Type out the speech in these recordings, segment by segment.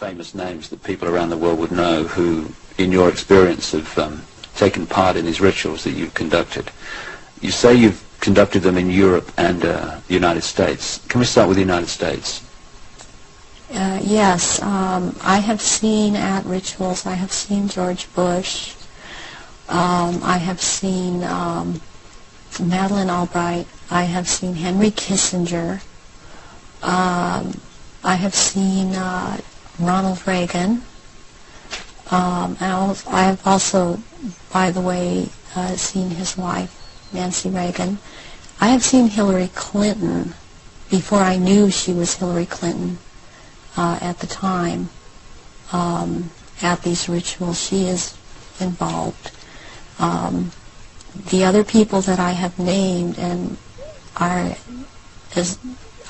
famous names that people around the world would know who, in your experience, have taken part in these rituals that you've conducted. You say you've conducted them in Europe and the United States. Can we start with the United States? Yes, I have seen at rituals, I have seen George Bush, I have seen Madeleine Albright, I have seen Henry Kissinger, I have seen Ronald Reagan, and I have also, by the way, seen his wife, Nancy Reagan. I have seen Hillary Clinton before I knew she was Hillary Clinton at the time. At these rituals, she is involved. The other people that I have named and are, as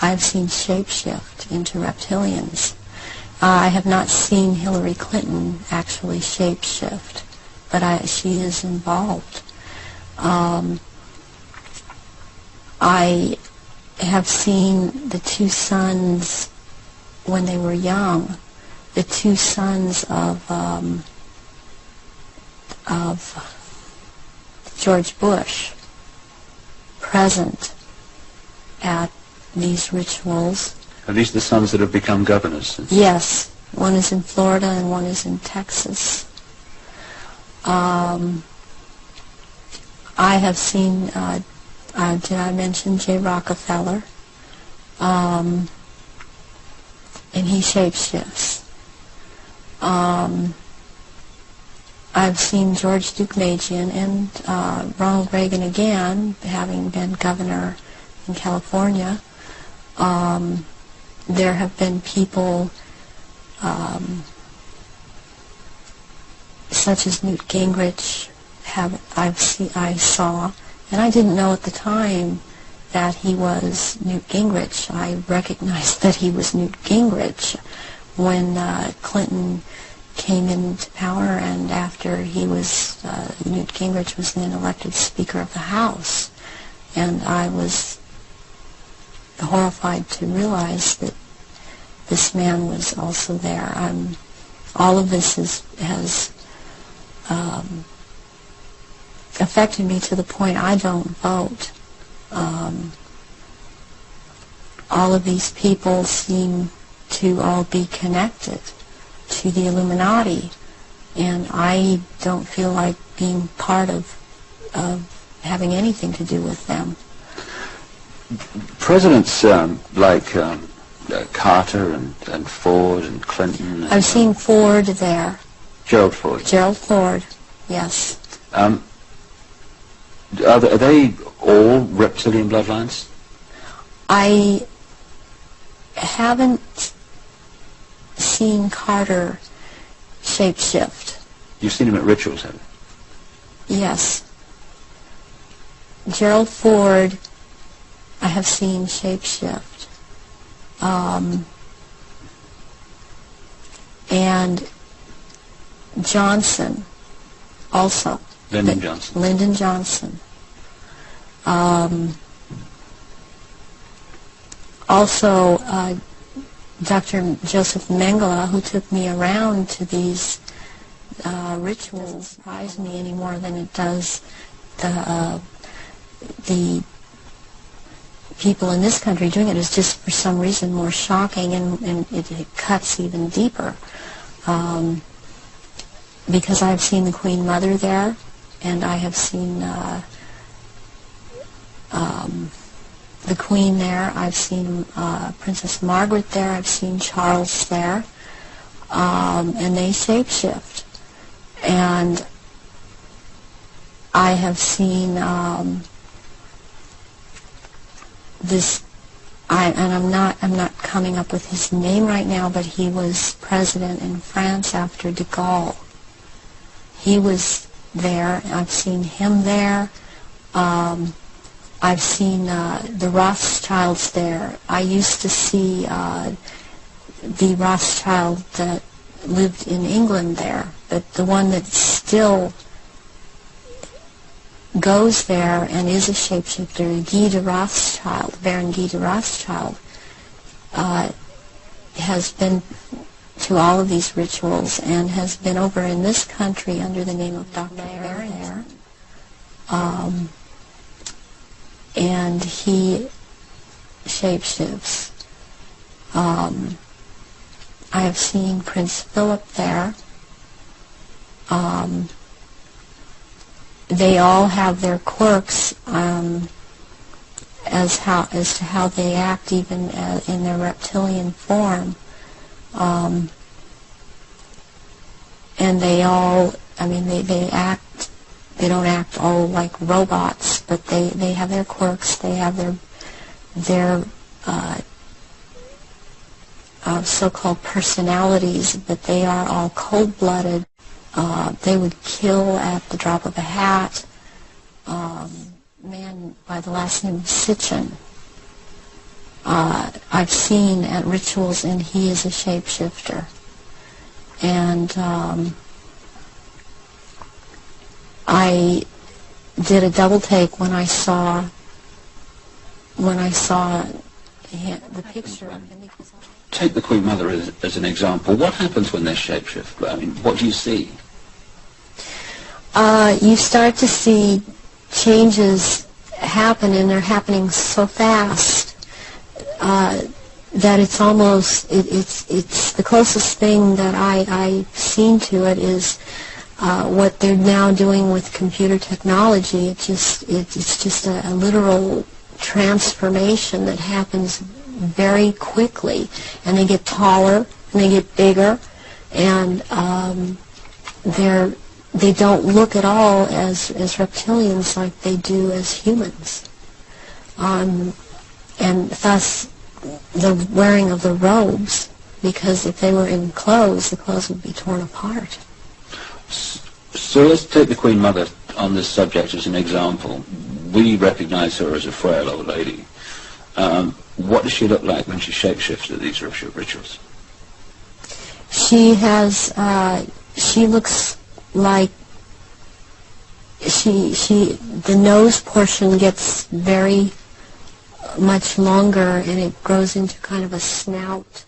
I've seen shapeshift into reptilians. I have not seen Hillary Clinton actually shapeshift, but she is involved. I have seen the two sons when they were young, the two sons of George Bush present at these rituals. Are these the sons that have become governors? Yes. One is in Florida and one is in Texas. I have seen, did I mention J. Rockefeller? And he shapeshifts. I've seen George Deukmejian and Ronald Reagan again, having been governor in California. There have been people such as Newt Gingrich I saw, and I didn't know at the time that he was Newt Gingrich. I recognized that he was Newt Gingrich when Clinton came into power, and after he was, Newt Gingrich was then elected Speaker of the House. And I was horrified to realize that this man was also there. All of this has affected me to the point I don't vote. All of these people seem to all be connected to the Illuminati, and I don't feel like being part of having anything to do with them. Presidents like Carter and Ford and Clinton. I've seen Ford there. Gerald Ford. Gerald Ford, yes. Are they all reptilian bloodlines? I haven't seen Carter shapeshift. You've seen him at rituals, haven't you? Yes. Gerald Ford, I have seen shapeshift. And Johnson, also. Lyndon Johnson. Lyndon Johnson. Also, Dr. Joseph Mengele, who took me around to these rituals, doesn't surprise me any more than it does the people in this country doing it. Is just for some reason more shocking, and it cuts even deeper. Because I've seen the Queen Mother there, and I have seen the Queen there. I've seen Princess Margaret there. I've seen Charles there, and they shapeshift. And I have seen this. I'm not coming up with his name right now, but he was president in France after de Gaulle. He was there. I've seen him there. I've seen the Rothschilds there. I used to see the Rothschild that lived in England there, but the one that still goes there and is a shapeshifter, Guy de Rothschild, Baron Guy de Rothschild, has been to all of these rituals and has been over in this country under the name of Dr. Breve. And he shapeshifts. I have seen Prince Philip there. They all have their quirks as to how they act, even in their reptilian form. And they all, I mean, they act. They don't act all like robots, but they have their quirks. They have their so-called personalities, but they are all cold-blooded. They would kill at the drop of a hat. Man by the last name Sitchin, I've seen at rituals, and he is a shapeshifter. And I did a double take when I saw the picture of him. Take the Queen Mother as an example. What happens when they shapeshift? I mean, what do you see? You start to see changes happen, and they're happening so fast that it's almost it's the closest thing that I've seen to it is what they're now doing with computer technology. It's just a literal transformation that happens very quickly, and they get taller and they get bigger, and they don't look at all as reptilians like they do as humans, and thus the wearing of the robes, because if they were in clothes, the clothes would be torn apart. So let's take the Queen Mother on this subject as an example. We recognize her as a frail old lady. What does she look like when she shapeshifts at these rituals? She looks like the nose portion gets very much longer, and it grows into kind of a snout